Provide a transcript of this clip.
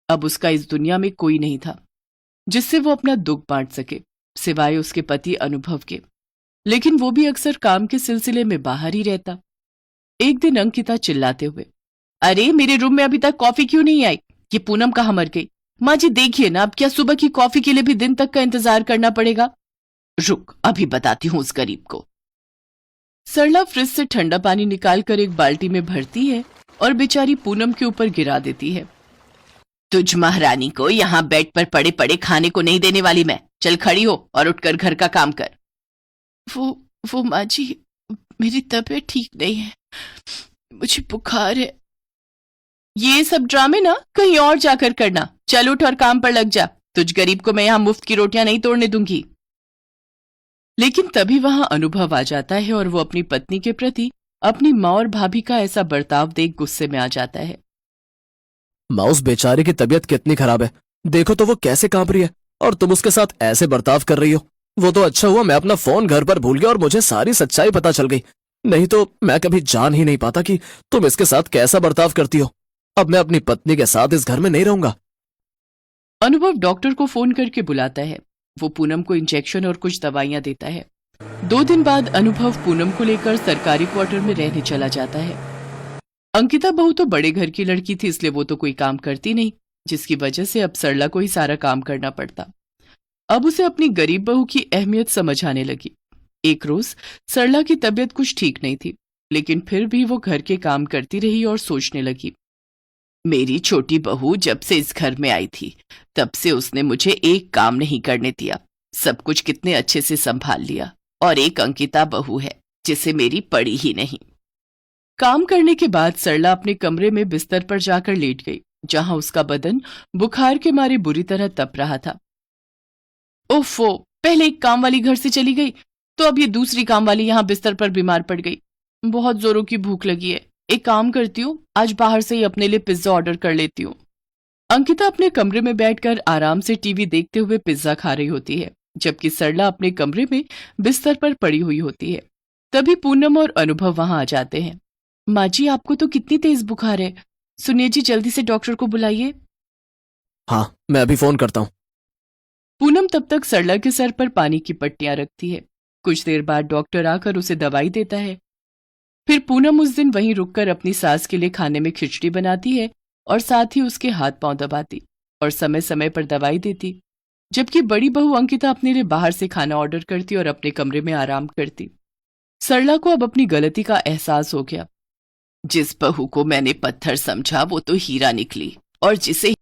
अब उसका इस दुनिया में कोई नहीं था जिससे वो अपना दुख बांट सके, सिवाय उसके पति अनुभव के। लेकिन वो भी अक्सर काम के सिलसिले में बाहर ही रहता। एक दिन अंकिता चिल्लाते हुए, अरे मेरे रूम में अभी तक कॉफी क्यों नहीं आई? ये पूनम कहाँ मर गई? माँ जी देखिए ना, अब क्या सुबह की कॉफी के लिए भी दिन तक का इंतजार करना पड़ेगा? रुक, अभी बताती हूँ उस गरीब को। सरला फ्रिज से ठंडा पानी निकालकर एक बाल्टी में भरती है और बेचारी पूनम के ऊपर गिरा देती है। तुझ महारानी को यहाँ बेड पर पड़े पड़े खाने को नहीं देने वाली मैं। चल खड़ी हो और उठकर घर का काम कर। वो माँ जी, मेरी तबीयत ठीक नहीं है, मुझे बुखार है। ये सब ड्रामे ना कहीं और जाकर करना। चल उठ और काम पर लग जा। तुझ गरीब को मैं यहाँ मुफ्त की रोटियां नहीं तोड़ने दूंगी। लेकिन तभी वहां अनुभव आ जाता है और वो अपनी पत्नी के प्रति अपनी माँ और भाभी का ऐसा बर्ताव देख गुस्से में आ जाता है। माँ, उस बेचारे की तबीयत कितनी खराब है, देखो तो वो कैसे कांप रही है, और तुम उसके साथ ऐसे बर्ताव कर रही हो। वो तो अच्छा हुआ मैं अपना फोन घर पर भूल गया और मुझे सारी सच्चाई पता चल गई, नहीं तो मैं कभी जान ही नहीं पाता कि तुम इसके साथ कैसा बर्ताव करती हो। अब मैं अपनी पत्नी के साथ इस घर में नहीं रहूंगा। अनुभव डॉक्टर को फोन करके बुलाता है। वो पूनम को इंजेक्शन और कुछ दवाइयां देता है। 2 दिन बाद अनुभव पूनम को लेकर सरकारी क्वार्टर में रहने चला जाता है। अंकिता बहू तो बड़े घर की लड़की थी, इसलिए वो तो कोई काम करती नहीं, जिसकी वजह से अब सरला को ही सारा काम करना पड़ता। अब उसे अपनी गरीब बहू की अहमियत समझ आने लगी। एक रोज सरला की तबीयत कुछ ठीक नहीं थी, लेकिन फिर भी वो घर के काम करती रही और सोचने लगी, मेरी छोटी बहू जब से इस घर में आई थी तब से उसने मुझे एक काम नहीं करने दिया, सब कुछ कितने अच्छे से संभाल लिया। और एक अंकिता बहू है जिसे मेरी पड़ी ही नहीं। काम करने के बाद सरला अपने कमरे में बिस्तर पर जाकर लेट गई, जहां उसका बदन बुखार के मारे बुरी तरह तप रहा था। ओफो, पहले एक काम वाली घर से चली गई तो अब ये दूसरी काम वाली यहां बिस्तर पर बीमार पड़ गई। बहुत जोरों की भूख लगी है, एक काम करती हूँ, आज बाहर से ही अपने लिए पिज्जा ऑर्डर कर लेती हूँ। अंकिता अपने कमरे में बैठकर आराम से टीवी देखते हुए पिज्जा खा रही होती है, जबकि सरला अपने कमरे में बिस्तर पर पड़ी हुई होती है। तभी पूनम और अनुभव वहां आ जाते हैं। माँ जी, आपको तो कितनी तेज बुखार है, सुनिए जी जल्दी से डॉक्टर को बुलाइए। हाँ, मैं अभी फोन करता हूँ। पूनम तब तक सरला के सर पर पानी की पट्टियां रखती है। कुछ देर बाद डॉक्टर आकर उसे दवाई देता है। फिर पूनम उस दिन वहीं रुककर अपनी सास के लिए खाने में खिचड़ी बनाती है और साथ ही उसके हाथ पांव दबाती और समय समय पर दवाई देती, जबकि बड़ी बहू अंकिता अपने लिए बाहर से खाना ऑर्डर करती और अपने कमरे में आराम करती। सरला को अब अपनी गलती का एहसास हो गया। जिस बहू को मैंने पत्थर समझा वो तो हीरा निकली, और जिसे